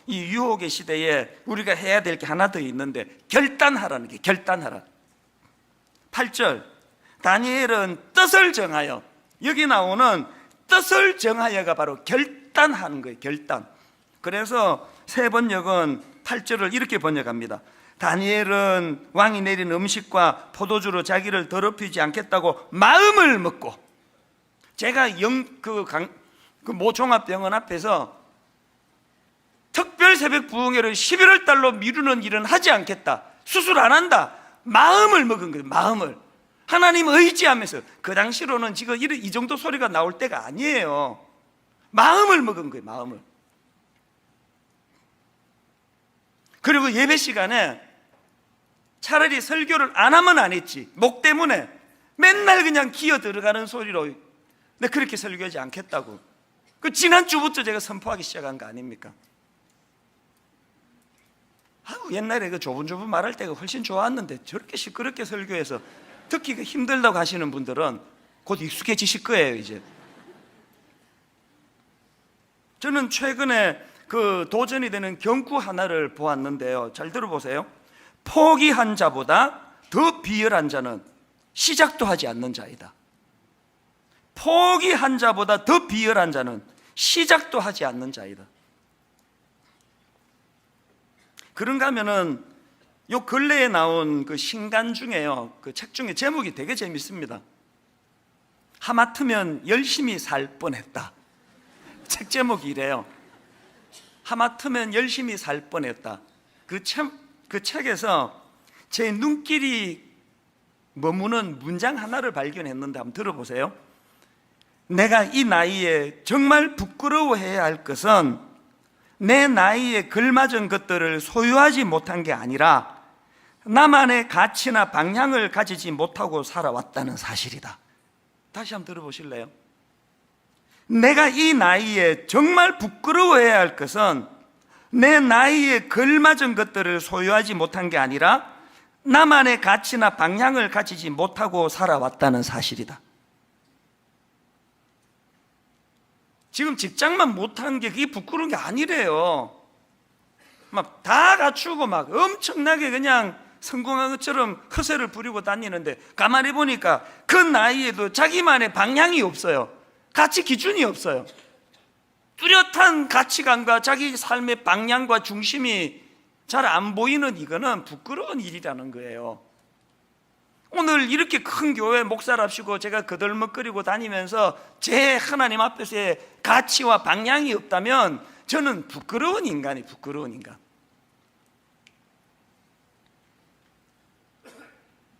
이 유혹의 시대에 우리가 해야 될 게 하나 더 있는데, 결단하라는 게, 결단하라. 8절, 다니엘은 뜻을 정하여, 여기 나오는 뜻을 정하여가 바로 결단하는 거예요. 결단. 그래서 새 번역은 8절을 이렇게 번역합니다. 다니엘은 왕이 내린 음식과 포도주로 자기를 더럽히지 않겠다고 마음을 먹고, 제가 모 종합병원 앞에서 특별 새벽 부흥회를 11월 달로 미루는 일은 하지 않겠다, 수술 안 한다, 마음을 먹은 거예요. 마음을 하나님 의지하면서. 그 당시로는 지금 이 정도 소리가 나올 때가 아니에요. 마음을 먹은 거예요. 마음을. 그리고 예배 시간에 차라리 설교를 안 하면 안 했지, 목 때문에 맨날 그냥 기어 들어가는 소리로 근데 그렇게 설교하지 않겠다고. 그 지난주부터 제가 선포하기 시작한 거 아닙니까? 옛날에 그 조분조분 말할 때가 훨씬 좋았는데 저렇게 시끄럽게 설교해서, 특히 그 힘들다고 하시는 분들은 곧 익숙해지실 거예요. 이제 저는 최근에 그 도전이 되는 경구 하나를 보았는데요, 잘 들어보세요. 포기한 자보다 더 비열한 자는 시작도 하지 않는 자이다. 포기한 자보다 더 비열한 자는 시작도 하지 않는 자이다. 그런가 하면은 요 근래에 나온 그 신간 중에요, 그 책 중에 제목이 되게 재밌습니다. 하마터면 열심히 살 뻔했다. 책 제목이 이래요. 하마터면 열심히 살 뻔했다. 그 책에서 제 눈길이 머무는 문장 하나를 발견했는데 한번 들어보세요. 내가 이 나이에 정말 부끄러워해야 할 것은 내 나이에 걸맞은 것들을 소유하지 못한 게 아니라 나만의 가치나 방향을 가지지 못하고 살아왔다는 사실이다. 다시 한번 들어보실래요? 내가 이 나이에 정말 부끄러워해야 할 것은 내 나이에 걸맞은 것들을 소유하지 못한 게 아니라 나만의 가치나 방향을 가지지 못하고 살아왔다는 사실이다. 지금 직장만 못한 게 그게 부끄러운 게 아니래요. 막 다 갖추고 막 엄청나게 그냥 성공한 것처럼 허세를 부리고 다니는데, 가만히 보니까 그 나이에도 자기만의 방향이 없어요. 가치 기준이 없어요. 뚜렷한 가치관과 자기 삶의 방향과 중심이 잘 안 보이는, 이거는 부끄러운 일이라는 거예요. 오늘 이렇게 큰 교회 목사랍시고 제가 거들먹거리고 다니면서 제 하나님 앞에서의 가치와 방향이 없다면 저는 부끄러운 인간이, 부끄러운 인간.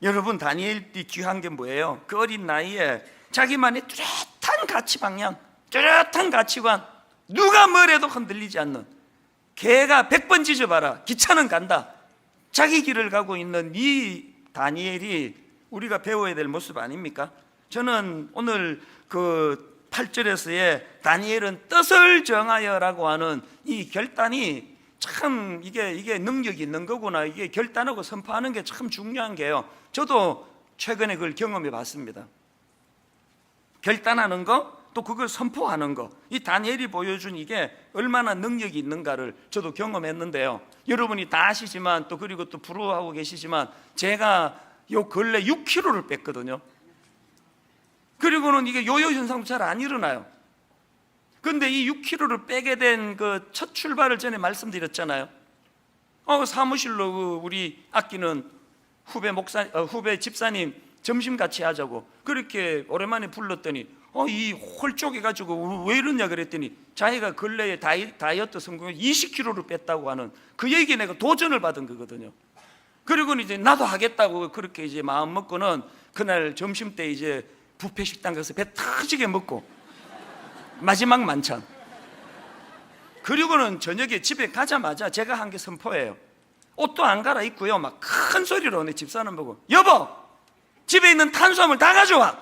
여러분, 다니엘이 귀한 게 뭐예요? 그 어린 나이에 자기만의 뚜렷한 가치 방향, 뚜렷한 가치관, 누가 뭐래도 흔들리지 않는, 개가 100번 짖어봐라 기차는 간다, 자기 길을 가고 있는 이 다니엘이 우리가 배워야 될 모습 아닙니까? 저는 오늘 그 8절에서의 다니엘은 뜻을 정하여라고 하는 이 결단이 참 이게 능력이 있는 거구나, 이게 결단하고 선포하는 게 참 중요한 게요. 저도 최근에 그걸 경험해 봤습니다. 결단하는 거, 또 그걸 선포하는 거, 이 다니엘이 보여준 이게 얼마나 능력이 있는가를 저도 경험했는데요. 여러분이 다 아시지만, 또 그리고 또 부러워하고 계시지만, 제가 요 근래 6kg를 뺐거든요. 그리고는 이게 요요 현상도 잘 안 일어나요. 근데 이 6kg를 빼게 된 그 첫 출발을 전에 말씀드렸잖아요. 사무실로 우리 아끼는 후배 집사님 점심 같이 하자고 그렇게 오랜만에 불렀더니 이 홀쭉해가지고 왜 이러냐 그랬더니 자기가 근래에 다이어트 성공해 20kg를 뺐다고 하는 그 얘기에 내가 도전을 받은 거거든요. 그리고는 이제 나도 하겠다고 그렇게 이제 마음 먹고는 그날 점심 때 이제 뷔페 식당 가서 배 터지게 먹고 마지막 만찬. 그리고는 저녁에 집에 가자마자 제가 한 게 선포예요. 옷도 안 갈아입고요, 막 큰 소리로 내 집사람 보고, 여보, 집에 있는 탄수화물 다 가져와.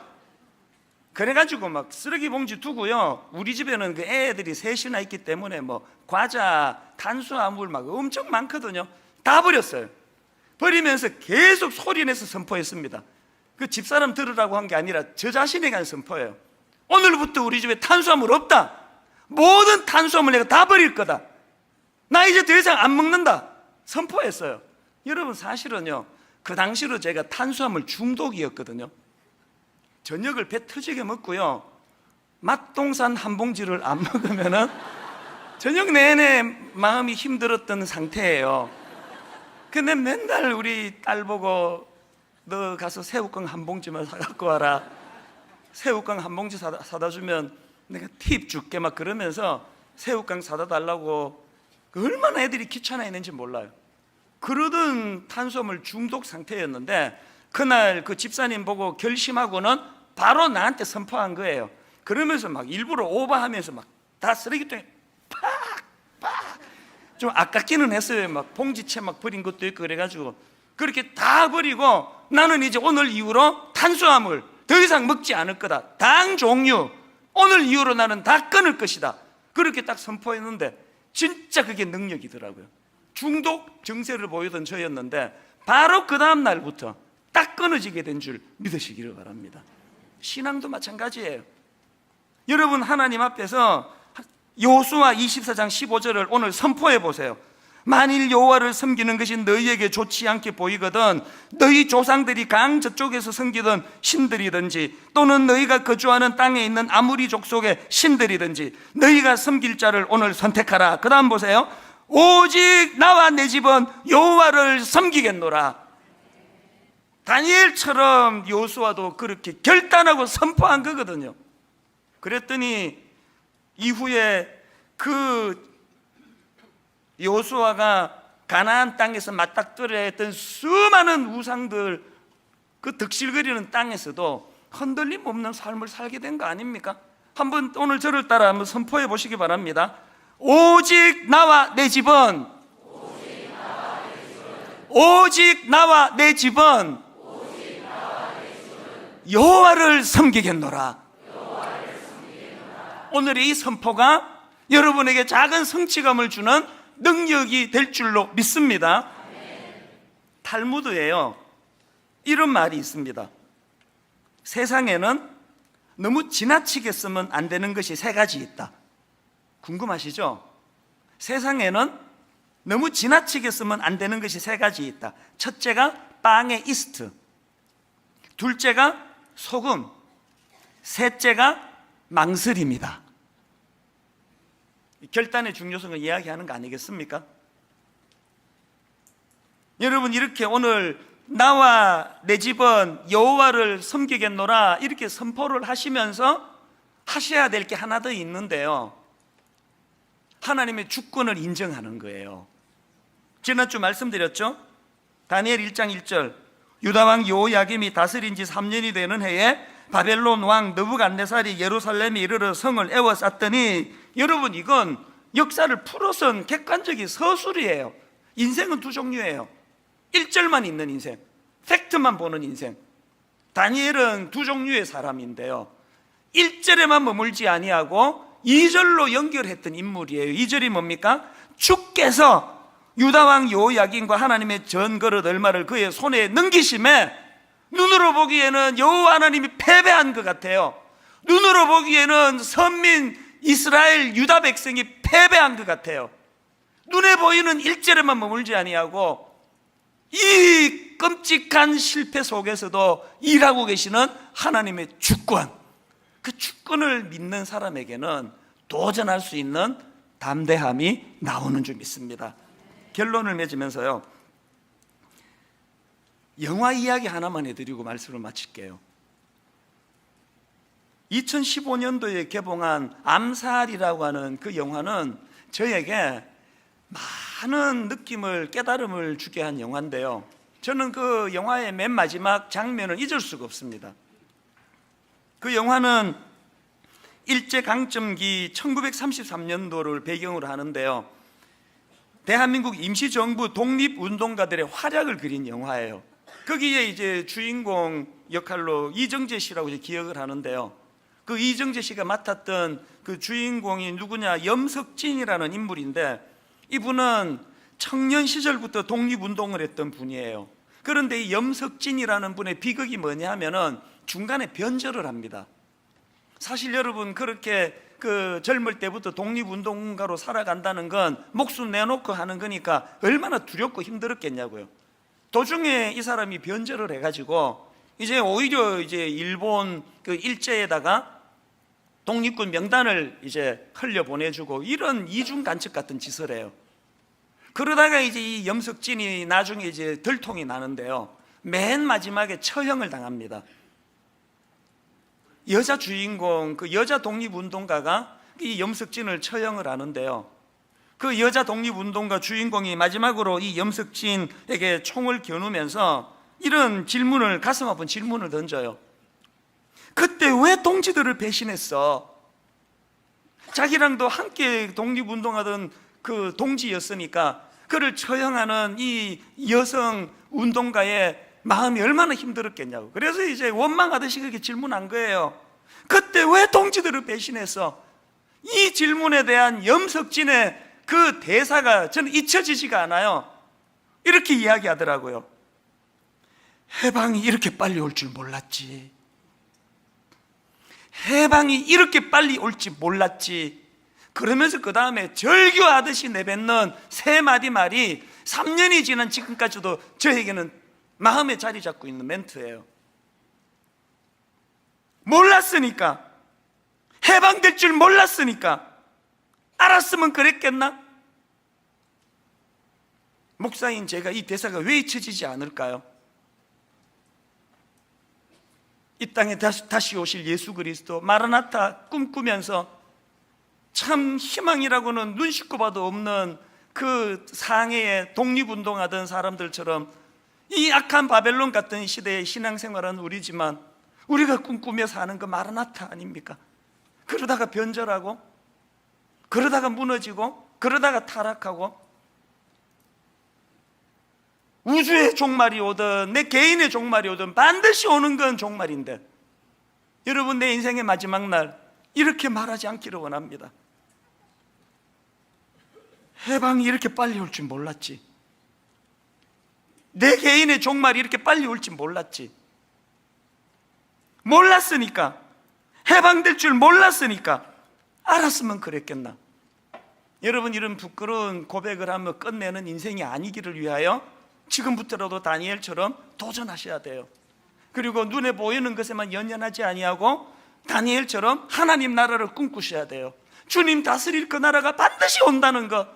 그래가지고 막 쓰레기 봉지 두고요, 우리 집에는 그 애들이 셋이나 있기 때문에 뭐 과자, 탄수화물 막 엄청 많거든요. 다 버렸어요. 버리면서 계속 소리내서 선포했습니다. 그 집사람 들으라고 한 게 아니라 저 자신에게 한 선포예요. 오늘부터 우리 집에 탄수화물 없다. 모든 탄수화물 내가 다 버릴 거다. 나 이제 더 이상 안 먹는다 선포했어요. 여러분 사실은요, 그 당시로 제가 탄수화물 중독이었거든요. 저녁을 배 터지게 먹고요, 맛동산 한 봉지를 안 먹으면은 저녁 내내 마음이 힘들었던 상태예요. 근데 맨날 우리 딸 보고 너 가서 새우깡 한 봉지만 사갖고 와라, 새우깡 한 봉지 사다 주면 내가 팁 줄게 막 그러면서 새우깡 사다 달라고 얼마나 애들이 귀찮아했는지 몰라요. 그러던 탄수화물 중독 상태였는데 그날 그 집사님 보고 결심하고는 바로 나한테 선포한 거예요. 그러면서 막 일부러 오버하면서 막 다 쓰레기통에 팍팍 좀 아깝기는 했어요. 막 봉지채 막 버린 것도 있고 그래가지고 그렇게 다 버리고 나는 이제 오늘 이후로 탄수화물 더 이상 먹지 않을 거다, 당 종류 오늘 이후로 나는 다 끊을 것이다, 그렇게 딱 선포했는데 진짜 그게 능력이더라고요. 중독 증세를 보이던 저였는데 바로 그 다음 날부터 딱 끊어지게 된 줄 믿으시기를 바랍니다. 신앙도 마찬가지예요. 여러분 하나님 앞에서 여호수아 24장 15절을 오늘 선포해 보세요. 만일 여호와를 섬기는 것이 너희에게 좋지 않게 보이거든 너희 조상들이 강 저쪽에서 섬기던 신들이든지 또는 너희가 거주하는 땅에 있는 아무리 족속의 신들이든지 너희가 섬길 자를 오늘 선택하라. 그 다음 보세요. 오직 나와 내 집은 여호와를 섬기겠노라. 다니엘처럼 여호수아도 그렇게 결단하고 선포한 거거든요. 그랬더니 이후에 그 여호수아가 가나안 땅에서 맞닥뜨려야 했던 수많은 우상들 그 득실거리는 땅에서도 흔들림 없는 삶을 살게 된 거 아닙니까? 한번 오늘 저를 따라 한번 선포해 보시기 바랍니다. 오직 나와 내 집은 오직 나와 내 집은 여호와를 섬기겠노라. 오늘의 이 선포가 여러분에게 작은 성취감을 주는 능력이 될 줄로 믿습니다. 탈무드에요 이런 말이 있습니다. 세상에는 너무 지나치게 쓰면 안 되는 것이 세 가지 있다. 궁금하시죠? 세상에는 너무 지나치게 쓰면 안 되는 것이 세 가지 있다. 첫째가 빵의 이스트, 둘째가 소금, 셋째가 망설임이다. 결단의 중요성을 이야기하는 거 아니겠습니까? 여러분 이렇게 오늘 나와 내 집은 여호와를 섬기겠노라 이렇게 선포를 하시면서 하셔야 될 게 하나 더 있는데요, 하나님의 주권을 인정하는 거예요. 지난주 말씀드렸죠? 다니엘 1장 1절 유다왕 여호야김이 다스린 지 3년이 되는 해에 바벨론 왕 느부갓네살이 예루살렘에 이르러 성을 에워쌌더니, 여러분 이건 역사를 풀어선 객관적인 서술이에요. 인생은 두 종류예요. 1절만 있는 인생, 팩트만 보는 인생. 다니엘은 두 종류의 사람인데요, 1절에만 머물지 아니하고 2절로 연결했던 인물이에요. 2절이 뭡니까? 주께서 유다왕 여호야긴과 하나님의 전거릇 얼마를 그의 손에 넘기심에 눈으로 보기에는 여호와 하나님이 패배한 것 같아요. 눈으로 보기에는 선민 이스라엘 유다 백성이 패배한 것 같아요. 눈에 보이는 1절에만 머물지 아니하고 이 끔찍한 실패 속에서도 일하고 계시는 하나님의 주권, 그 주권을 믿는 사람에게는 도전할 수 있는 담대함이 나오는 줄 믿습니다. 결론을 맺으면서요, 영화 이야기 하나만 해드리고 말씀을 마칠게요. 2015년도에 개봉한 암살이라고 하는 그 영화는 저에게 많은 느낌을, 깨달음을 주게 한 영화인데요, 저는 그 영화의 맨 마지막 장면을 잊을 수가 없습니다. 그 영화는 일제강점기 1933년도를 배경으로 하는데요, 대한민국 임시정부 독립운동가들의 활약을 그린 영화예요. 거기에 이제 주인공 역할로 이정재 씨라고 이제 기억을 하는데요, 그 이정재 씨가 맡았던 그 주인공이 누구냐, 염석진이라는 인물인데, 이분은 청년 시절부터 독립운동을 했던 분이에요. 그런데 이 염석진이라는 분의 비극이 뭐냐 하면은 중간에 변절을 합니다. 사실 여러분 그렇게 그 젊을 때부터 독립운동가로 살아간다는 건 목숨 내놓고 하는 거니까 얼마나 두렵고 힘들었겠냐고요. 도중에 이 사람이 변절을 해가지고 이제 오히려 이제 일본 그 일제에다가 독립군 명단을 이제 흘려 보내주고 이런 이중 간첩 같은 짓을 해요. 그러다가 이제 이 염석진이 나중에 이제 들통이 나는데요, 맨 마지막에 처형을 당합니다. 여자 주인공, 그 여자 독립운동가가 이 염석진을 처형을 하는데요, 그 여자 독립운동가 주인공이 마지막으로 이 염석진에게 총을 겨누면서 이런 질문을, 가슴 아픈 질문을 던져요. 그때 왜 동지들을 배신했어? 자기랑도 함께 독립운동하던 그 동지였으니까 그를 처형하는 이 여성 운동가의 마음이 얼마나 힘들었겠냐고. 그래서 이제 원망하듯이 그렇게 질문한 거예요. 그때 왜 동지들을 배신했어? 이 질문에 대한 염석진의 그 대사가 저는 잊혀지지가 않아요. 이렇게 이야기하더라고요. 해방이 이렇게 빨리 올 줄 몰랐지. 해방이 이렇게 빨리 올지 몰랐지. 그러면서 그 다음에 절규하듯이 내뱉는 세 마디 말이 3년이 지난 지금까지도 저에게는 마음에 자리 잡고 있는 멘트예요. 몰랐으니까, 해방될 줄 몰랐으니까, 알았으면 그랬겠나? 목사인 제가 이 대사가 왜 잊혀지지 않을까요? 이 땅에 다시 오실 예수 그리스도 마라나타 꿈꾸면서 참 희망이라고는 눈 씻고 봐도 없는 그 상해에 독립운동하던 사람들처럼 이 악한 바벨론 같은 시대의 신앙생활은 우리지만 우리가 꿈꾸며 사는 그 마라나타 아닙니까? 그러다가 변절하고, 그러다가 무너지고, 그러다가 타락하고, 우주의 종말이 오든 내 개인의 종말이 오든 반드시 오는 건 종말인데, 여러분, 내 인생의 마지막 날 이렇게 말하지 않기를 원합니다. 해방이 이렇게 빨리 올 줄 몰랐지. 내 개인의 종말이 이렇게 빨리 올 줄 몰랐지. 몰랐으니까, 해방될 줄 몰랐으니까 알았으면 그랬겠나. 여러분, 이런 부끄러운 고백을 하며 끝내는 인생이 아니기를 위하여 지금부터라도 다니엘처럼 도전하셔야 돼요. 그리고 눈에 보이는 것에만 연연하지 아니하고 다니엘처럼 하나님 나라를 꿈꾸셔야 돼요. 주님 다스릴 그 나라가 반드시 온다는 것,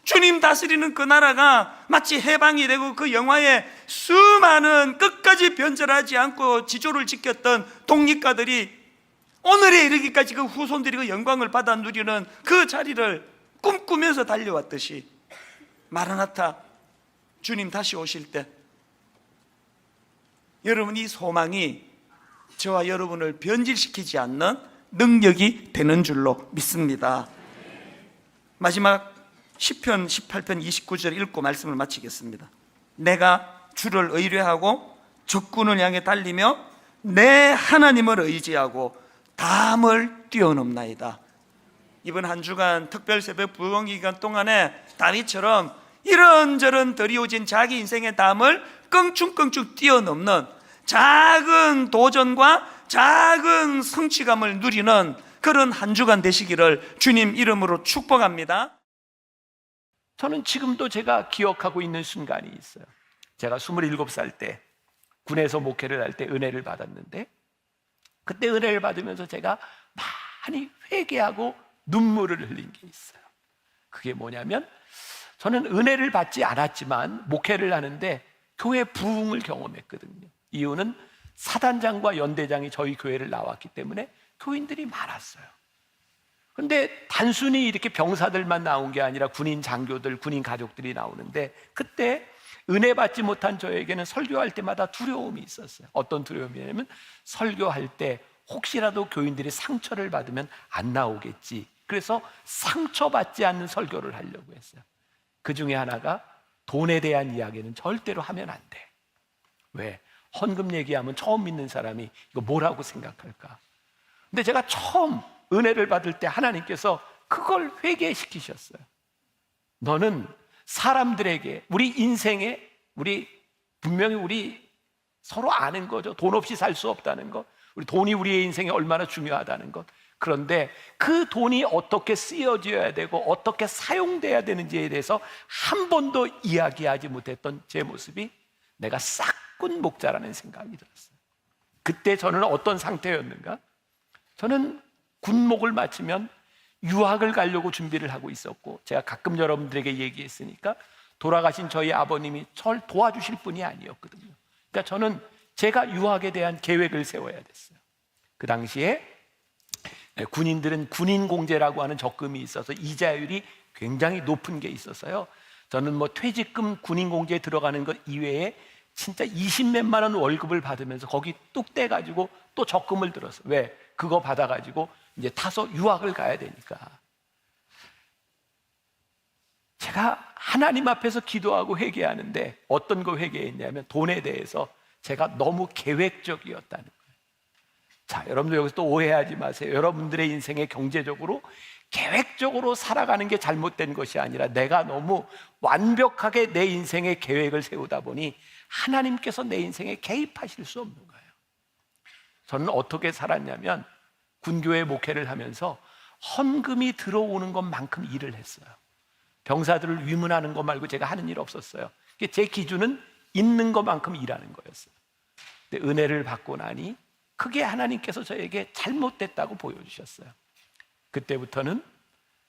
주님 다스리는 그 나라가 마치 해방이 되고 그 영화에 수많은 끝까지 변절하지 않고 지조를 지켰던 독립가들이 오늘에 이르기까지 그 후손들이 그 영광을 받아 누리는 그 자리를 꿈꾸면서 달려왔듯이, 마라나타, 주님 다시 오실 때 여러분, 이 소망이 저와 여러분을 변질시키지 않는 능력이 되는 줄로 믿습니다. 마지막 시편 18편 29절 읽고 말씀을 마치겠습니다. 내가 주를 의뢰하고 적군을 향해 달리며 내 하나님을 의지하고 담을 뛰어넘나이다. 이번 한 주간 특별 새벽 부흥 기간 동안에 다윗처럼 이런저런 드리워진 자기 인생의 담을 껑충껑충 뛰어넘는 작은 도전과 작은 성취감을 누리는 그런 한 주간 되시기를 주님 이름으로 축복합니다. 저는 지금도 제가 기억하고 있는 순간이 있어요. 제가 27살 때 군에서 목회를 할 때 은혜를 받았는데, 그때 은혜를 받으면서 제가 많이 회개하고 눈물을 흘린 게 있어요. 그게 뭐냐면, 저는 은혜를 받지 않았지만 목회를 하는데 교회 부흥을 경험했거든요. 이유는 사단장과 연대장이 저희 교회를 나왔기 때문에 교인들이 많았어요. 그런데 단순히 이렇게 병사들만 나온 게 아니라 군인 장교들, 군인 가족들이 나오는데, 그때 은혜 받지 못한 저에게는 설교할 때마다 두려움이 있었어요. 어떤 두려움이냐면, 설교할 때 혹시라도 교인들이 상처를 받으면 안 나오겠지. 그래서 상처받지 않는 설교를 하려고 했어요. 그 중에 하나가 돈에 대한 이야기는 절대로 하면 안 돼. 왜? 헌금 얘기하면 처음 믿는 사람이 이거 뭐라고 생각할까? 근데 제가 처음 은혜를 받을 때 하나님께서 그걸 회개시키셨어요. 너는 사람들에게, 우리 인생에, 분명히 우리 서로 아는 거죠. 돈 없이 살 수 없다는 것, 우리 돈이 우리의 인생에 얼마나 중요하다는 것, 그런데 그 돈이 어떻게 쓰여져야 되고 어떻게 사용돼야 되는지에 대해서 한 번도 이야기하지 못했던 제 모습이 내가 싹군 목자라는 생각이 들었어요. 그때 저는 어떤 상태였는가? 저는 군목을 마치면 유학을 가려고 준비를 하고 있었고, 제가 가끔 여러분들에게 얘기했으니까 돌아가신 저희 아버님이 저를 도와주실 분이 아니었거든요. 그러니까 저는 제가 유학에 대한 계획을 세워야 됐어요. 그 당시에 군인들은 군인공제라고 하는 적금이 있어서 이자율이 굉장히 높은 게 있어서요, 저는 뭐 퇴직금 군인공제에 들어가는 것 이외에 진짜 20몇만 원 월급을 받으면서 거기 뚝 떼가지고 또 적금을 들었어요. 왜? 그거 받아가지고 이제 타서 유학을 가야 되니까. 제가 하나님 앞에서 기도하고 회개하는데 어떤 거 회개했냐면 돈에 대해서 제가 너무 계획적이었다는 거예요. 자, 여러분들 여기서 또 오해하지 마세요. 여러분들의 인생에 경제적으로 계획적으로 살아가는 게 잘못된 것이 아니라 내가 너무 완벽하게 내 인생의 계획을 세우다 보니 하나님께서 내 인생에 개입하실 수 없는 거예요. 저는 어떻게 살았냐면 군교회 목회를 하면서 헌금이 들어오는 것만큼 일을 했어요. 병사들을 위문하는 것 말고 제가 하는 일 없었어요. 제 기준은 있는 것만큼 일하는 거였어요. 근데 은혜를 받고 나니 그게 하나님께서 저에게 잘못됐다고 보여주셨어요. 그때부터는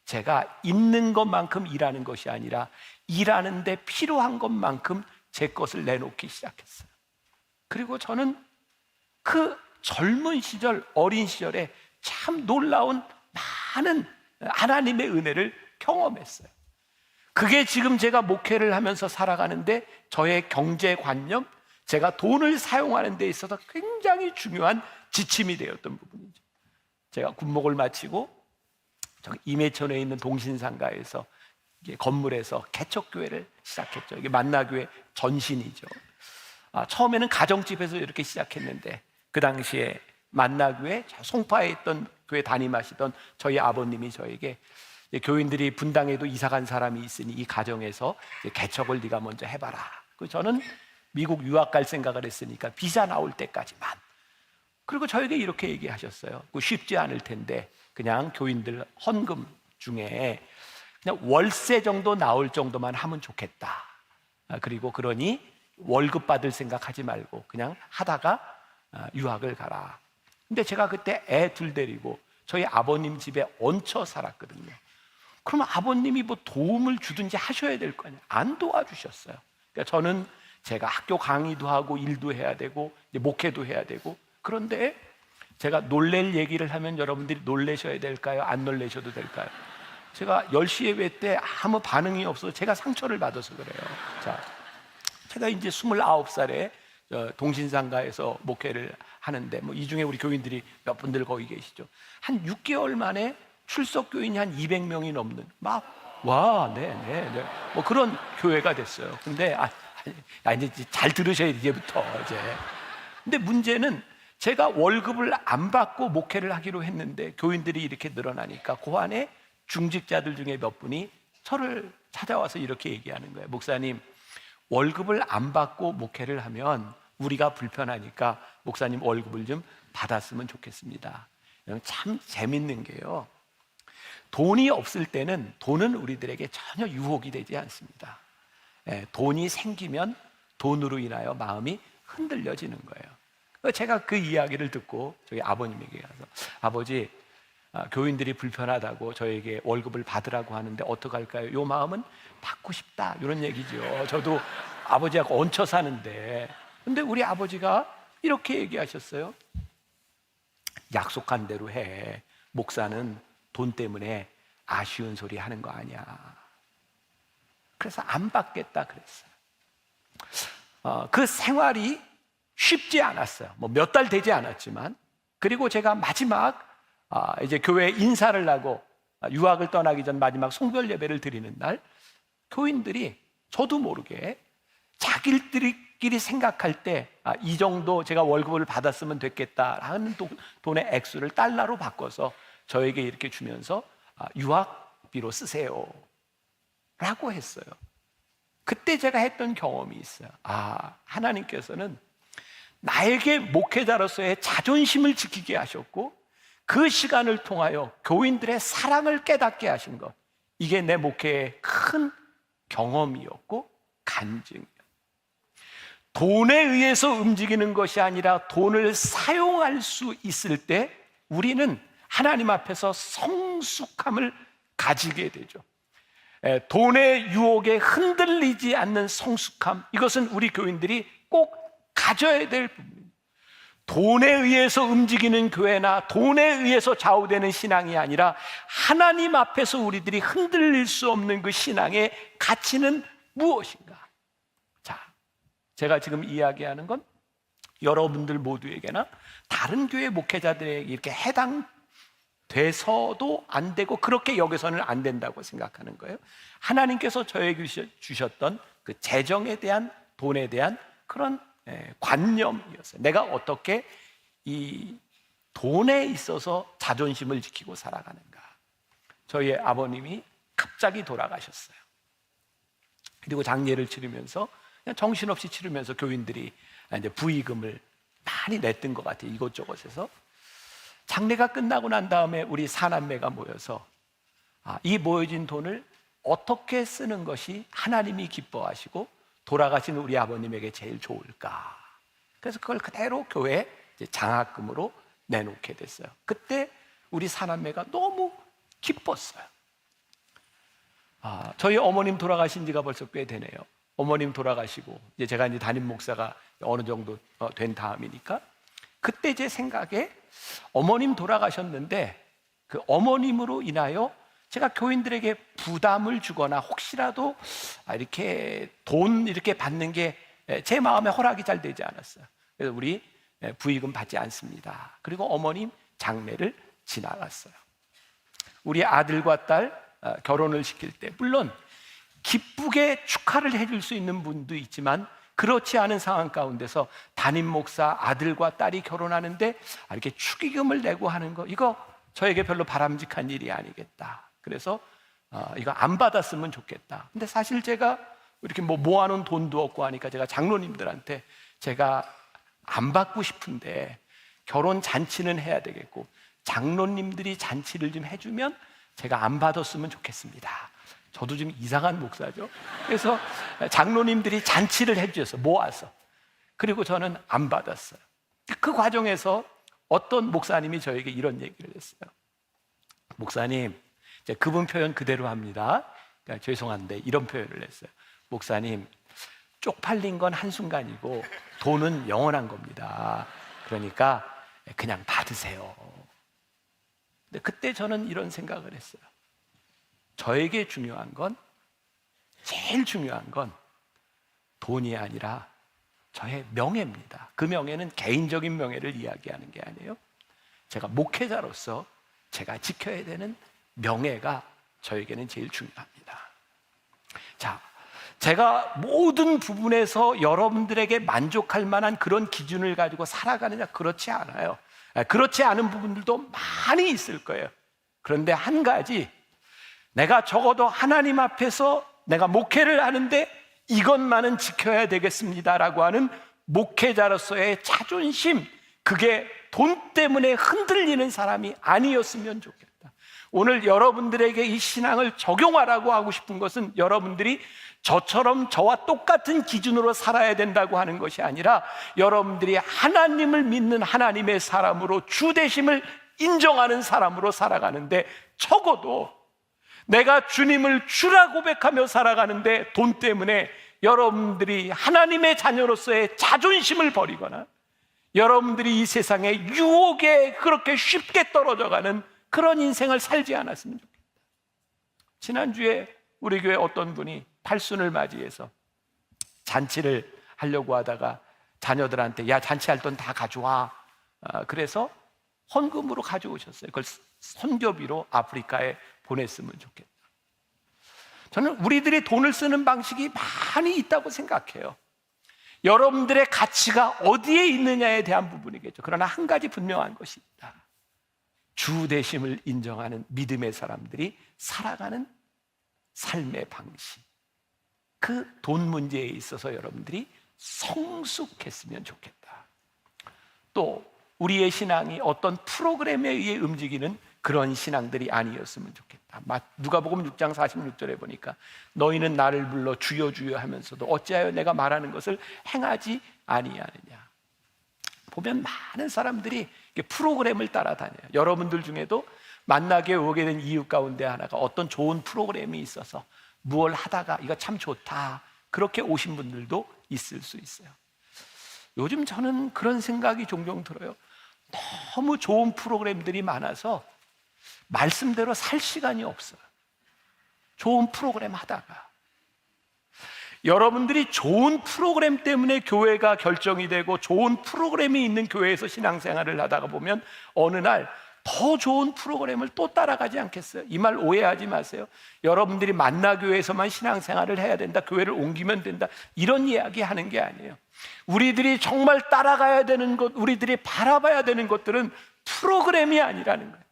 제가 있는 것만큼 일하는 것이 아니라 일하는데 필요한 것만큼 제 것을 내놓기 시작했어요. 그리고 저는 그 젊은 시절, 어린 시절에 참 놀라운 많은 하나님의 은혜를 경험했어요. 그게 지금 제가 목회를 하면서 살아가는데 저의 경제관념, 제가 돈을 사용하는 데 있어서 굉장히 중요한 지침이 되었던 부분이죠. 제가 군목을 마치고 저기 임해천에 있는 동신상가에서 건물에서 개척교회를 시작했죠. 이게 만나교회 전신이죠. 처음에는 가정집에서 이렇게 시작했는데 그 당시에 만나교회 송파에 있던 교회 담임하시던 저희 아버님이 저에게 교인들이 분당에도 이사간 사람이 있으니 이 가정에서 개척을 네가 먼저 해봐라. 저는 미국 유학 갈 생각을 했으니까 비자 나올 때까지만. 그리고 저에게 이렇게 얘기하셨어요. 쉽지 않을 텐데 그냥 교인들 헌금 중에 그냥 월세 정도 나올 정도만 하면 좋겠다. 그리고 그러니 월급 받을 생각하지 말고 그냥 하다가 유학을 가라. 근데 제가 그때 애 둘 데리고 저희 아버님 집에 얹혀 살았거든요. 그럼 아버님이 뭐 도움을 주든지 하셔야 될 거 아니에요. 안 도와주셨어요. 그러니까 저는 제가 학교 강의도 하고 일도 해야 되고 이제 목회도 해야 되고, 그런데 제가 놀랄 얘기를 하면 여러분들이 놀라셔야 될까요? 안 놀라셔도 될까요? 제가 10시 예배 때 아무 반응이 없어서 제가 상처를 받아서 그래요. 자, 제가 이제 29살에 동신상가에서 목회를 하는데 뭐 이 중에 우리 교인들이 몇 분들 거기 계시죠. 한 6개월 만에 출석 교인이 한 200명이 넘는 뭐 그런 교회가 됐어요. 근데 이제 잘 들으셔야 이제부터 이제. 근데 문제는 제가 월급을 안 받고 목회를 하기로 했는데 교인들이 이렇게 늘어나니까 그 안에 중직자들 중에 몇 분이 저를 찾아와서 이렇게 얘기하는 거예요. 목사님, 월급을 안 받고 목회를 하면 우리가 불편하니까 목사님 월급을 좀 받았으면 좋겠습니다. 참 재밌는 게요, 돈이 없을 때는 돈은 우리들에게 전혀 유혹이 되지 않습니다. 돈이 생기면 돈으로 인하여 마음이 흔들려지는 거예요. 제가 그 이야기를 듣고 저희 아버님에게 가서 아버지, 교인들이 불편하다고 저에게 월급을 받으라고 하는데 어떡할까요? 요 마음은 받고 싶다, 이런 얘기죠. 저도 아버지하고 얹혀 사는데. 근데 우리 아버지가 이렇게 얘기하셨어요. 약속한 대로 해. 목사는 돈 때문에 아쉬운 소리 하는 거 아니야. 그래서 안 받겠다 그랬어요. 그 생활이 쉽지 않았어요. 뭐 몇 달 되지 않았지만. 그리고 제가 마지막 이제 교회 인사를 하고 유학을 떠나기 전 마지막 송별 예배를 드리는 날, 교인들이 저도 모르게 자기들끼리 생각할 때 이 정도 제가 월급을 받았으면 됐겠다 하는 돈의 액수를 달러로 바꿔서 저에게 이렇게 주면서 유학비로 쓰세요 라고 했어요. 그때 제가 했던 경험이 있어요. 하나님께서는 나에게 목회자로서의 자존심을 지키게 하셨고, 그 시간을 통하여 교인들의 사랑을 깨닫게 하신 것, 이게 내 목회의 큰 경험이었고 간증이에요. 돈에 의해서 움직이는 것이 아니라 돈을 사용할 수 있을 때 우리는 하나님 앞에서 성숙함을 가지게 되죠. 돈의 유혹에 흔들리지 않는 성숙함, 이것은 우리 교인들이 꼭 가져야 될 부분입니다. 돈에 의해서 움직이는 교회나 돈에 의해서 좌우되는 신앙이 아니라 하나님 앞에서 우리들이 흔들릴 수 없는 그 신앙의 가치는 무엇인가? 자, 제가 지금 이야기하는 건 여러분들 모두에게나 다른 교회 목회자들에게 이렇게 해당돼서도 안 되고 그렇게 여기서는 안 된다고 생각하는 거예요. 하나님께서 저에게 주셨던 그 재정에 대한, 돈에 대한 그런 관념이었어요. 내가 어떻게 이 돈에 있어서 자존심을 지키고 살아가는가. 저희 아버님이 갑자기 돌아가셨어요. 그리고 장례를 치르면서 그냥 정신없이 치르면서 교인들이 이제 부의금을 많이 냈던 것 같아요. 이곳저곳에서. 장례가 끝나고 난 다음에 우리 사남매가 모여서 이 모여진 돈을 어떻게 쓰는 것이 하나님이 기뻐하시고 돌아가신 우리 아버님에게 제일 좋을까? 그래서 그걸 그대로 교회에 장학금으로 내놓게 됐어요. 그때 우리 사남매가 너무 기뻤어요. 저희 어머님 돌아가신 지가 벌써 꽤 되네요. 어머님 돌아가시고 이제 제가 이제 담임 목사가 어느 정도 된 다음이니까 그때 제 생각에 어머님 돌아가셨는데 그 어머님으로 인하여 제가 교인들에게 부담을 주거나 혹시라도 이렇게 돈 이렇게 받는 게 제 마음에 허락이 잘 되지 않았어요. 그래서 우리 부의금 받지 않습니다. 그리고 어머님 장례를 지나갔어요. 우리 아들과 딸 결혼을 시킬 때 물론 기쁘게 축하를 해줄 수 있는 분도 있지만 그렇지 않은 상황 가운데서 담임 목사 아들과 딸이 결혼하는데 이렇게 축의금을 내고 하는 거, 이거 저에게 별로 바람직한 일이 아니겠다. 그래서 이거 안 받았으면 좋겠다. 근데 사실 제가 이렇게 모아놓은 돈도 없고 하니까 제가 장로님들한테 제가 안 받고 싶은데 결혼 잔치는 해야 되겠고 장로님들이 잔치를 좀 해주면 제가 안 받았으면 좋겠습니다. 저도 좀 이상한 목사죠. 그래서 장로님들이 잔치를 해주셔서 모아서, 그리고 저는 안 받았어요. 그 과정에서 어떤 목사님이 저에게 이런 얘기를 했어요. 목사님, 그분 표현 그대로 합니다. 그러니까 죄송한데 이런 표현을 했어요. 목사님, 쪽팔린 건 한순간이고 돈은 영원한 겁니다. 그러니까 그냥 받으세요. 근데 그때 저는 이런 생각을 했어요. 저에게 중요한 건, 제일 중요한 건 돈이 아니라 저의 명예입니다. 그 명예는 개인적인 명예를 이야기하는 게 아니에요. 제가 목회자로서 제가 지켜야 되는 명예가 저에게는 제일 중요합니다. 자, 제가 모든 부분에서 여러분들에게 만족할 만한 그런 기준을 가지고 살아가느냐? 그렇지 않아요. 그렇지 않은 부분들도 많이 있을 거예요. 그런데 한 가지, 내가 적어도 하나님 앞에서 내가 목회를 하는데 이것만은 지켜야 되겠습니다라고 하는 목회자로서의 자존심, 그게 돈 때문에 흔들리는 사람이 아니었으면 좋겠다. 오늘 여러분들에게 이 신앙을 적용하라고 하고 싶은 것은 여러분들이 저처럼 저와 똑같은 기준으로 살아야 된다고 하는 것이 아니라 여러분들이 하나님을 믿는 하나님의 사람으로 주되심을 인정하는 사람으로 살아가는데, 적어도 내가 주님을 주라 고백하며 살아가는데 돈 때문에 여러분들이 하나님의 자녀로서의 자존심을 버리거나 여러분들이 이 세상의 유혹에 그렇게 쉽게 떨어져가는 그런 인생을 살지 않았으면 좋겠다. 지난주에 우리 교회 어떤 분이 팔순을 맞이해서 잔치를 하려고 하다가 자녀들한테 야, 잔치할 돈 다 가져와. 그래서 헌금으로 가져오셨어요. 그걸 선교비로 아프리카에 보냈으면 좋겠다. 저는 우리들이 돈을 쓰는 방식이 많이 있다고 생각해요. 여러분들의 가치가 어디에 있느냐에 대한 부분이겠죠. 그러나 한 가지 분명한 것이 있다. 주 되심을 인정하는 믿음의 사람들이 살아가는 삶의 방식, 그 돈 문제에 있어서 여러분들이 성숙했으면 좋겠다. 또 우리의 신앙이 어떤 프로그램에 의해 움직이는 그런 신앙들이 아니었으면 좋겠다. 누가복음 6장 46절에 보니까 너희는 나를 불러 주여 주여 하면서도 어찌하여 내가 말하는 것을 행하지 아니하느냐. 보면 많은 사람들이 프로그램을 따라다녀요. 여러분들 중에도 만나게 오게 된 이유 가운데 하나가 어떤 좋은 프로그램이 있어서 무엇을 하다가 이거 참 좋다, 그렇게 오신 분들도 있을 수 있어요. 요즘 저는 그런 생각이 종종 들어요. 너무 좋은 프로그램들이 많아서 말씀대로 살 시간이 없어요. 좋은 프로그램 하다가 여러분들이 좋은 프로그램 때문에 교회가 결정이 되고 좋은 프로그램이 있는 교회에서 신앙생활을 하다가 보면 어느 날 더 좋은 프로그램을 또 따라가지 않겠어요? 이 말 오해하지 마세요. 여러분들이 만나교회에서만 신앙생활을 해야 된다, 교회를 옮기면 된다, 이런 이야기 하는 게 아니에요. 우리들이 정말 따라가야 되는 것, 우리들이 바라봐야 되는 것들은 프로그램이 아니라는 거예요.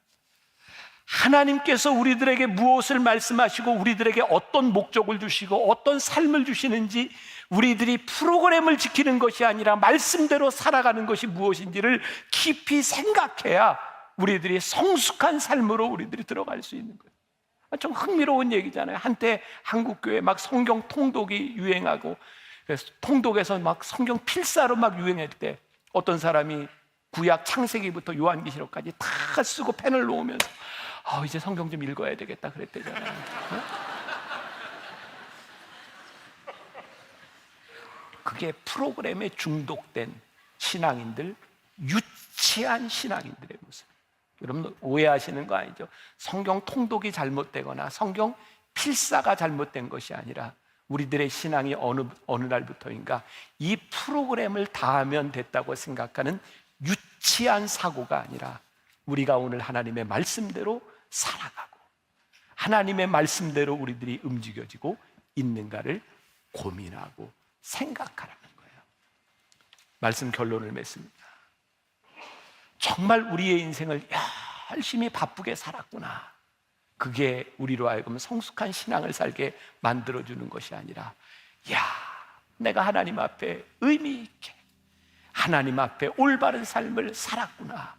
하나님께서 우리들에게 무엇을 말씀하시고 우리들에게 어떤 목적을 주시고 어떤 삶을 주시는지, 우리들이 프로그램을 지키는 것이 아니라 말씀대로 살아가는 것이 무엇인지를 깊이 생각해야 우리들이 성숙한 삶으로 우리들이 들어갈 수 있는 거예요. 좀 흥미로운 얘기잖아요. 한때 한국교회 막 성경 통독이 유행하고, 그래서 통독에서 막 성경 필사로 막 유행할 때 어떤 사람이 구약 창세기부터 요한계시록까지 다 쓰고 펜을 놓으면서 이제 성경 좀 읽어야 되겠다 그랬대잖아요. 그게 프로그램에 중독된 신앙인들, 유치한 신앙인들의 모습. 여러분 오해하시는 거 아니죠? 성경 통독이 잘못되거나 성경 필사가 잘못된 것이 아니라 우리들의 신앙이 어느 날부터인가 이 프로그램을 다 하면 됐다고 생각하는 유치한 사고가 아니라, 우리가 오늘 하나님의 말씀대로 살아가고 하나님의 말씀대로 우리들이 움직여지고 있는가를 고민하고 생각하라는 거예요. 말씀 결론을 맺습니다. 정말 우리의 인생을 열심히 바쁘게 살았구나, 그게 우리로 하여금 성숙한 신앙을 살게 만들어주는 것이 아니라, 내가 하나님 앞에 의미 있게 하나님 앞에 올바른 삶을 살았구나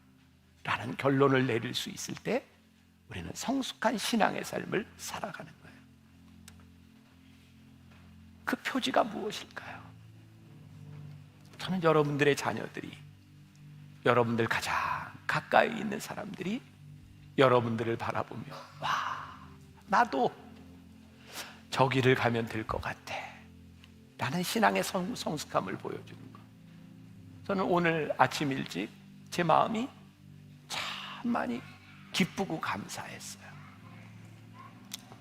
라는 결론을 내릴 수 있을 때 우리는 성숙한 신앙의 삶을 살아가는 거예요. 그 표지가 무엇일까요? 저는 여러분들의 자녀들이, 여러분들 가장 가까이 있는 사람들이 여러분들을 바라보며 나도 저 길을 가면 될 것 같아 라는 신앙의 성숙함을 보여주는 것. 저는 오늘 아침 일찍 제 마음이 참 많이 기쁘고 감사했어요.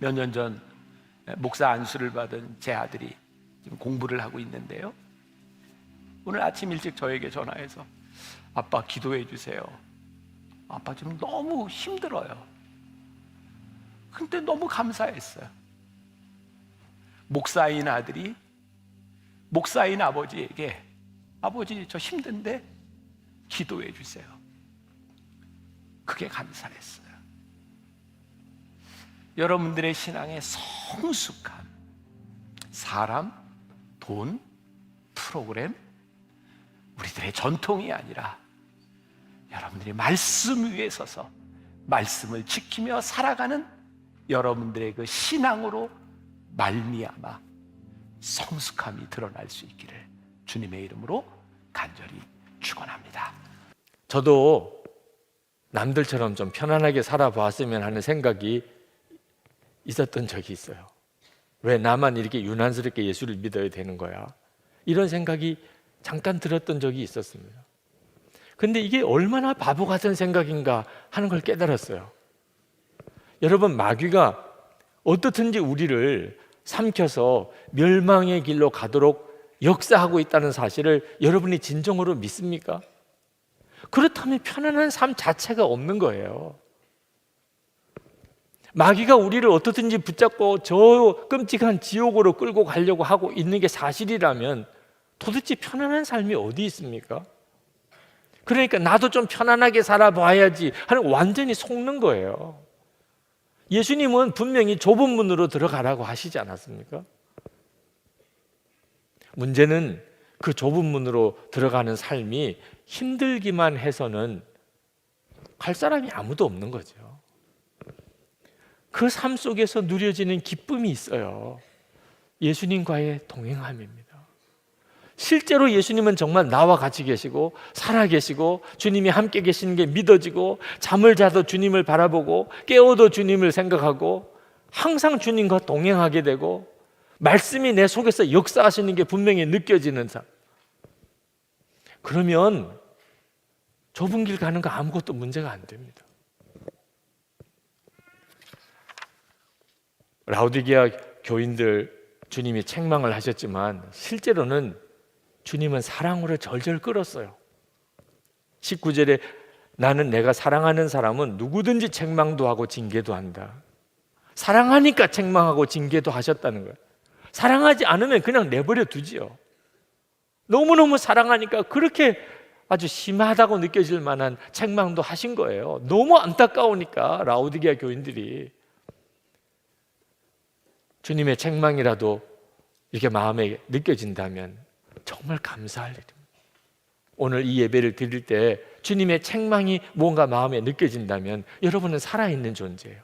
몇 년 전 목사 안수를 받은 제 아들이 지금 공부를 하고 있는데요, 오늘 아침 일찍 저에게 전화해서 아빠 기도해 주세요. 아빠 지금 너무 힘들어요. 근데 너무 감사했어요. 목사인 아들이 목사인 아버지에게 아버지 저 힘든데 기도해 주세요. 그게 감사했어요. 여러분들의 신앙의 성숙함, 사람, 돈, 프로그램, 우리들의 전통이 아니라 여러분들이 말씀 위에 서서 말씀을 지키며 살아가는 여러분들의 그 신앙으로 말미암아 성숙함이 드러날 수 있기를 주님의 이름으로 간절히 축원합니다. 저도 남들처럼 좀 편안하게 살아봤으면 하는 생각이 있었던 적이 있어요. 왜 나만 이렇게 유난스럽게 예수를 믿어야 되는 거야? 이런 생각이 잠깐 들었던 적이 있었습니다. 근데 이게 얼마나 바보 같은 생각인가 하는 걸 깨달았어요. 여러분, 마귀가 어떻든지 우리를 삼켜서 멸망의 길로 가도록 역사하고 있다는 사실을 여러분이 진정으로 믿습니까? 그렇다면 편안한 삶 자체가 없는 거예요. 마귀가 우리를 어떻든지 붙잡고 저 끔찍한 지옥으로 끌고 가려고 하고 있는 게 사실이라면 도대체 편안한 삶이 어디 있습니까? 그러니까 나도 좀 편안하게 살아봐야지 하는, 완전히 속는 거예요. 예수님은 분명히 좁은 문으로 들어가라고 하시지 않았습니까? 문제는 그 좁은 문으로 들어가는 삶이 힘들기만 해서는 갈 사람이 아무도 없는 거죠. 그 삶 속에서 누려지는 기쁨이 있어요. 예수님과의 동행함입니다. 실제로 예수님은 정말 나와 같이 계시고 살아 계시고 주님이 함께 계시는 게 믿어지고, 잠을 자도 주님을 바라보고 깨어도 주님을 생각하고 항상 주님과 동행하게 되고 말씀이 내 속에서 역사하시는 게 분명히 느껴지는 삶. 그러면 좁은 길 가는 거 아무것도 문제가 안 됩니다. 라오디게아 교인들 주님이 책망을 하셨지만 실제로는 주님은 사랑으로 절절 끌었어요. 19절에 나는 내가 사랑하는 사람은 누구든지 책망도 하고 징계도 한다. 사랑하니까 책망하고 징계도 하셨다는 거예요. 사랑하지 않으면 그냥 내버려 두지요. 너무너무 사랑하니까 그렇게 아주 심하다고 느껴질 만한 책망도 하신 거예요. 너무 안타까우니까 라오디게아 교인들이. 주님의 책망이라도 이렇게 마음에 느껴진다면 정말 감사할 일입니다. 오늘 이 예배를 드릴 때 주님의 책망이 뭔가 마음에 느껴진다면 여러분은 살아있는 존재예요.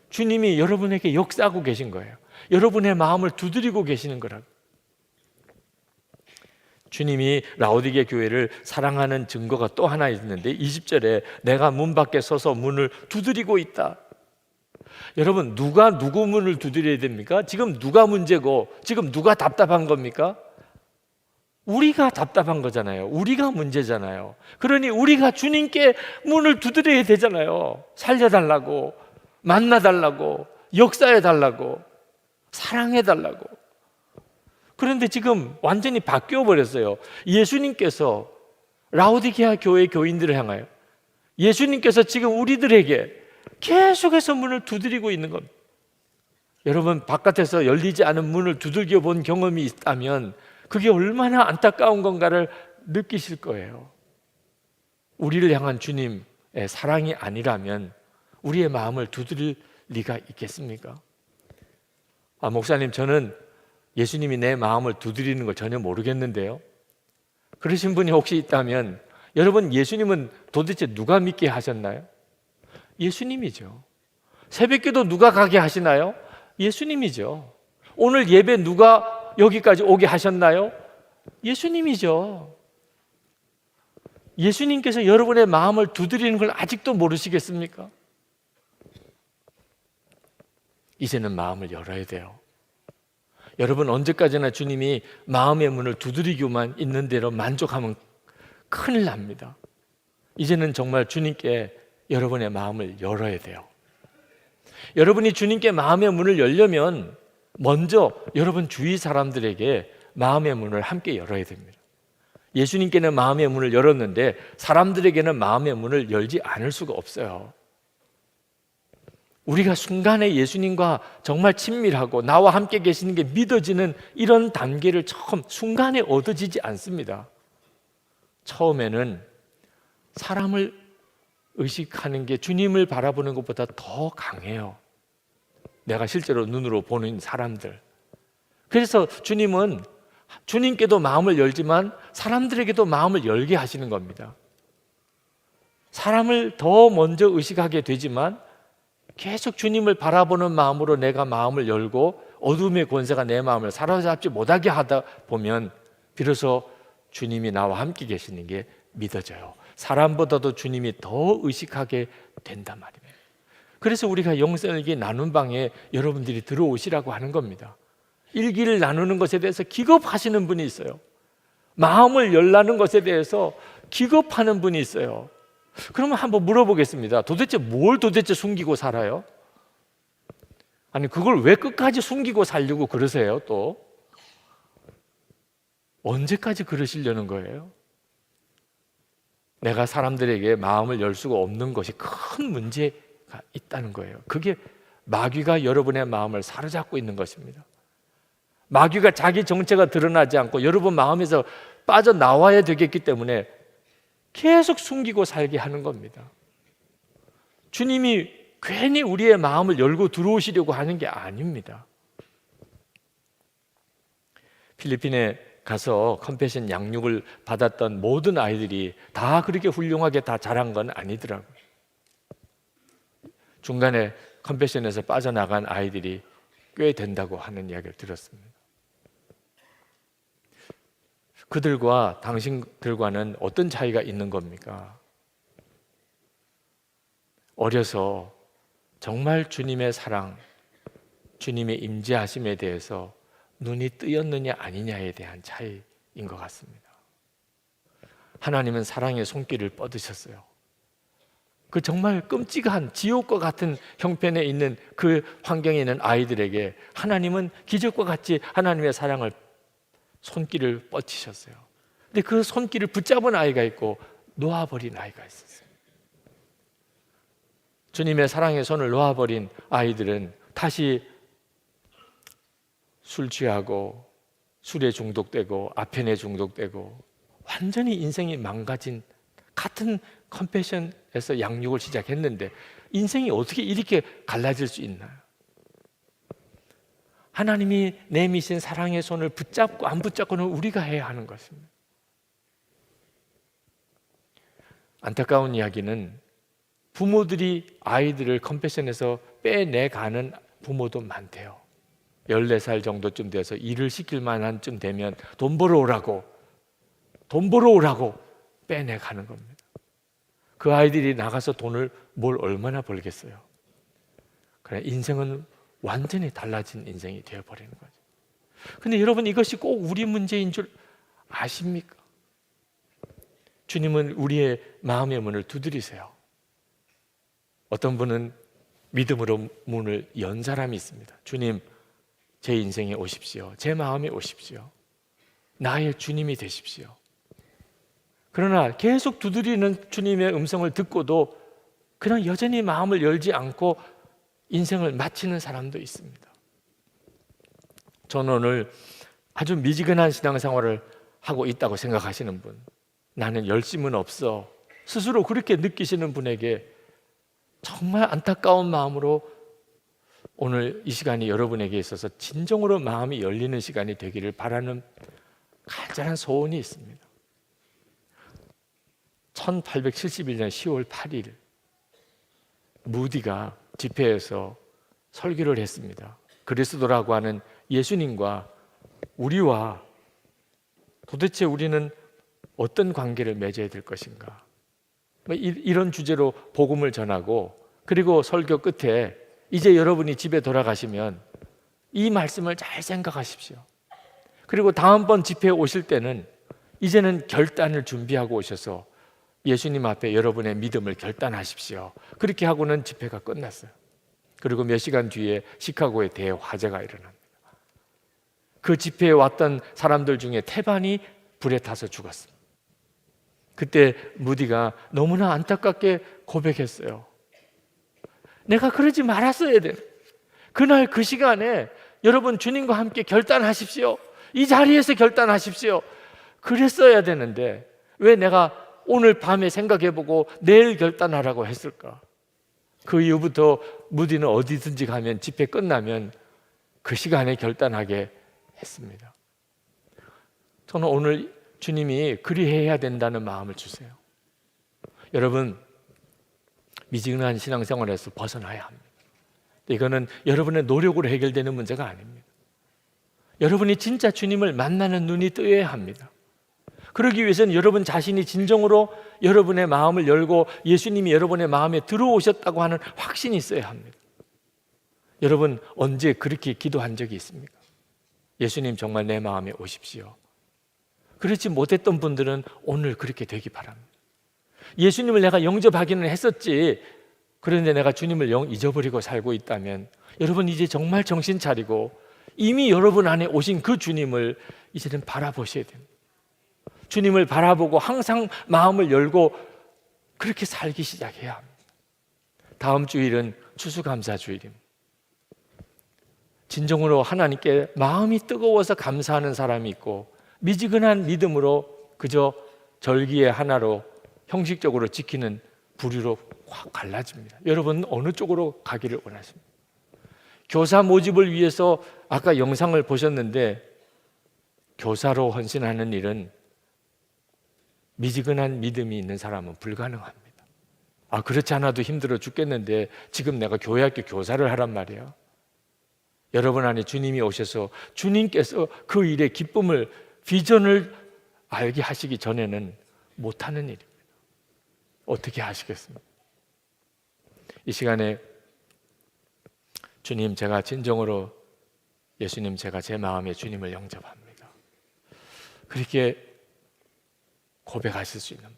주님이 여러분에게 역사하고 계신 거예요. 여러분의 마음을 두드리고 계시는 거라고. 주님이 라오디게 교회를 사랑하는 증거가 또 하나 있는데 20절에 내가 문 밖에 서서 문을 두드리고 있다. 여러분, 누가 누구 문을 두드려야 됩니까? 지금 누가 문제고 지금 누가 답답한 겁니까? 우리가 답답한 거잖아요. 우리가 문제잖아요. 그러니 우리가 주님께 문을 두드려야 되잖아요. 살려달라고, 만나달라고, 역사해달라고, 사랑해달라고. 그런데 지금 완전히 바뀌어 버렸어요. 예수님께서 라오디게아 교회 교인들을 향하여 예수님께서 지금 우리들에게 계속해서 문을 두드리고 있는 겁니다. 여러분, 바깥에서 열리지 않은 문을 두들겨 본 경험이 있다면 그게 얼마나 안타까운 건가를 느끼실 거예요. 우리를 향한 주님의 사랑이 아니라면 우리의 마음을 두드릴 리가 있겠습니까? 목사님, 저는 예수님이 내 마음을 두드리는 걸 전혀 모르겠는데요. 그러신 분이 혹시 있다면 여러분, 예수님은 도대체 누가 믿게 하셨나요? 예수님이죠. 새벽기도 누가 가게 하시나요? 예수님이죠. 오늘 예배 누가 여기까지 오게 하셨나요? 예수님이죠. 예수님께서 여러분의 마음을 두드리는 걸 아직도 모르시겠습니까? 이제는 마음을 열어야 돼요. 여러분, 언제까지나 주님이 마음의 문을 두드리고만 있는 대로 만족하면 큰일 납니다. 이제는 정말 주님께 여러분의 마음을 열어야 돼요. 여러분이 주님께 마음의 문을 열려면 먼저 여러분 주위 사람들에게 마음의 문을 함께 열어야 됩니다. 예수님께는 마음의 문을 열었는데 사람들에게는 마음의 문을 열지 않을 수가 없어요. 우리가 순간에 예수님과 정말 친밀하고 나와 함께 계시는 게 믿어지는 이런 단계를 순간에 얻어지지 않습니다. 처음에는 사람을 의식하는 게 주님을 바라보는 것보다 더 강해요. 내가 실제로 눈으로 보는 사람들. 그래서 주님은 주님께도 마음을 열지만 사람들에게도 마음을 열게 하시는 겁니다. 사람을 더 먼저 의식하게 되지만 계속 주님을 바라보는 마음으로 내가 마음을 열고 어둠의 권세가 내 마음을 사로잡지 못하게 하다 보면 비로소 주님이 나와 함께 계시는 게 믿어져요. 사람보다도 주님이 더 의식하게 된단 말입니다. 그래서 우리가 영성일기 나눈 방에 여러분들이 들어오시라고 하는 겁니다. 일기를 나누는 것에 대해서 기겁하시는 분이 있어요. 마음을 열라는 것에 대해서 기겁하는 분이 있어요. 그러면 한번 물어보겠습니다. 도대체 뭘 숨기고 살아요? 아니, 그걸 왜 끝까지 숨기고 살려고 그러세요? 또 언제까지 그러시려는 거예요? 내가 사람들에게 마음을 열 수가 없는 것이 큰 문제가 있다는 거예요. 그게 마귀가 여러분의 마음을 사로잡고 있는 것입니다. 마귀가 자기 정체가 드러나지 않고 여러분 마음에서 빠져나와야 되겠기 때문에 계속 숨기고 살게 하는 겁니다. 주님이 괜히 우리의 마음을 열고 들어오시려고 하는 게 아닙니다. 필리핀에 가서 컴패션 양육을 받았던 모든 아이들이 다 그렇게 훌륭하게 다 자란 건 아니더라고요. 중간에 컴패션에서 빠져나간 아이들이 꽤 된다고 하는 이야기를 들었습니다. 그들과 당신들과는 어떤 차이가 있는 겁니까? 어려서 정말 주님의 사랑, 주님의 임재하심에 대해서 눈이 뜨였느냐 아니냐에 대한 차이인 것 같습니다. 하나님은 사랑의 손길을 뻗으셨어요. 그 정말 끔찍한 지옥과 같은 형편에 있는 그 환경에 있는 아이들에게 하나님은 기적과 같이 하나님의 사랑을 손길을 뻗치셨어요. 근데 그 손길을 붙잡은 아이가 있고 놓아버린 아이가 있었어요. 주님의 사랑의 손을 놓아버린 아이들은 다시 술 취하고 술에 중독되고 아편에 중독되고 완전히 인생이 망가진 같은 컴패션에서 양육을 시작했는데 인생이 어떻게 이렇게 갈라질 수 있나요? 하나님이 내미신 사랑의 손을 붙잡고 안 붙잡고는 우리가 해야 하는 것입니다. 안타까운 이야기는 부모들이 아이들을 컴패션에서 빼내가는 부모도 많대요. 14살 정도쯤 돼서 일을 시킬 만한 쯤 되면 돈 벌어 오라고 빼내가는 겁니다. 그 아이들이 나가서 돈을 뭘 얼마나 벌겠어요. 그래, 인생은 완전히 달라진 인생이 되어버리는 거죠. 근데 여러분, 이것이 꼭 우리 문제인 줄 아십니까? 주님은 우리의 마음의 문을 두드리세요. 어떤 분은 믿음으로 문을 연 사람이 있습니다. 주님, 제 인생에 오십시오. 제 마음에 오십시오. 나의 주님이 되십시오. 그러나 계속 두드리는 주님의 음성을 듣고도 그냥 여전히 마음을 열지 않고 인생을 마치는 사람도 있습니다. 저는 오늘 아주 미지근한 신앙생활을 하고 있다고 생각하시는 분, 나는 열심은 없어, 스스로 그렇게 느끼시는 분에게 정말 안타까운 마음으로 오늘 이 시간이 여러분에게 있어서 진정으로 마음이 열리는 시간이 되기를 바라는 간절한 소원이 있습니다. 1871년 10월 8일 무디가 집회에서 설교를 했습니다. 그리스도라고 하는 예수님과 우리와 도대체 우리는 어떤 관계를 맺어야 될 것인가, 이런 주제로 복음을 전하고, 그리고 설교 끝에 이제 여러분이 집에 돌아가시면 이 말씀을 잘 생각하십시오. 그리고 다음번 집회에 오실 때는 이제는 결단을 준비하고 오셔서 예수님 앞에 여러분의 믿음을 결단하십시오. 그렇게 하고는 집회가 끝났어요. 그리고 몇 시간 뒤에 시카고에 대화재가 일어납니다. 그 집회에 왔던 사람들 중에 태반이 불에 타서 죽었습니다. 그때 무디가 너무나 안타깝게 고백했어요. 내가 그러지 말았어야 돼. 그날 그 시간에 여러분 주님과 함께 결단하십시오. 이 자리에서 결단하십시오. 그랬어야 되는데 왜 내가 오늘 밤에 생각해보고 내일 결단하라고 했을까? 그 이후부터 무디는 어디든지 가면 집회 끝나면 그 시간에 결단하게 했습니다. 저는 오늘 주님이 그리해야 된다는 마음을 주세요. 여러분, 미지근한 신앙생활에서 벗어나야 합니다. 이거는 여러분의 노력으로 해결되는 문제가 아닙니다. 여러분이 진짜 주님을 만나는 눈이 뜨여야 합니다. 그러기 위해서는 여러분 자신이 진정으로 여러분의 마음을 열고 예수님이 여러분의 마음에 들어오셨다고 하는 확신이 있어야 합니다. 여러분, 언제 그렇게 기도한 적이 있습니까? 예수님, 정말 내 마음에 오십시오. 그렇지 못했던 분들은 오늘 그렇게 되기 바랍니다. 예수님을 내가 영접하기는 했었지, 그런데 내가 주님을 영 잊어버리고 살고 있다면 여러분 이제 정말 정신 차리고 이미 여러분 안에 오신 그 주님을 이제는 바라보셔야 됩니다. 주님을 바라보고 항상 마음을 열고 그렇게 살기 시작해야 합니다. 다음 주일은 추수감사주일입니다. 진정으로 하나님께 마음이 뜨거워서 감사하는 사람이 있고, 미지근한 믿음으로 그저 절기의 하나로 형식적으로 지키는 부류로 확 갈라집니다. 여러분 어느 쪽으로 가기를 원하십니까? 교사 모집을 위해서 아까 영상을 보셨는데 교사로 헌신하는 일은 미지근한 믿음이 있는 사람은 불가능합니다. 그렇지 않아도 힘들어 죽겠는데 지금 내가 교회학교 교사를 하란 말이에요. 여러분 안에 주님이 오셔서 주님께서 그 일의 기쁨을, 비전을 알게 하시기 전에는 못하는 일입니다. 어떻게 하시겠습니까? 이 시간에 주님, 제가 진정으로 예수님, 제가 제 마음에 주님을 영접합니다. 그렇게 고백하실 수 있는 분,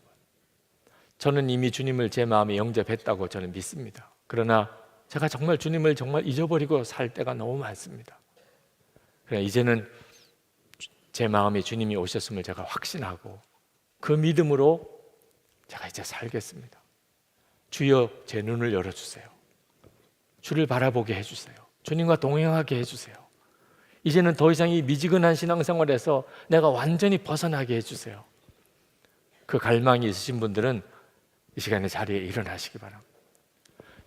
저는 이미 주님을 제 마음에 영접했다고 저는 믿습니다. 그러나 제가 정말 주님을 정말 잊어버리고 살 때가 너무 많습니다. 그러나 이제는 제 마음에 주님이 오셨음을 제가 확신하고 그 믿음으로 제가 이제 살겠습니다. 주여, 제 눈을 열어주세요. 주를 바라보게 해주세요. 주님과 동행하게 해주세요. 이제는 더 이상 이 미지근한 신앙생활에서 내가 완전히 벗어나게 해주세요. 그 갈망이 있으신 분들은 이 시간에 자리에 일어나시기 바랍니다.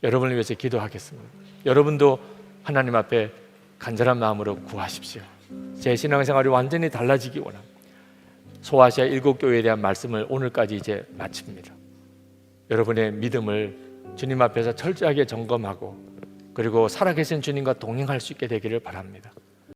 여러분을 위해서 기도하겠습니다. 여러분도 하나님 앞에 간절한 마음으로 구하십시오. 제 신앙생활이 완전히 달라지기 원합니다. 소아시아 7교회에 대한 말씀을 오늘까지 이제 마칩니다. 여러분의 믿음을 주님 앞에서 철저하게 점검하고 그리고 살아계신 주님과 동행할 수 있게 되기를 바랍니다.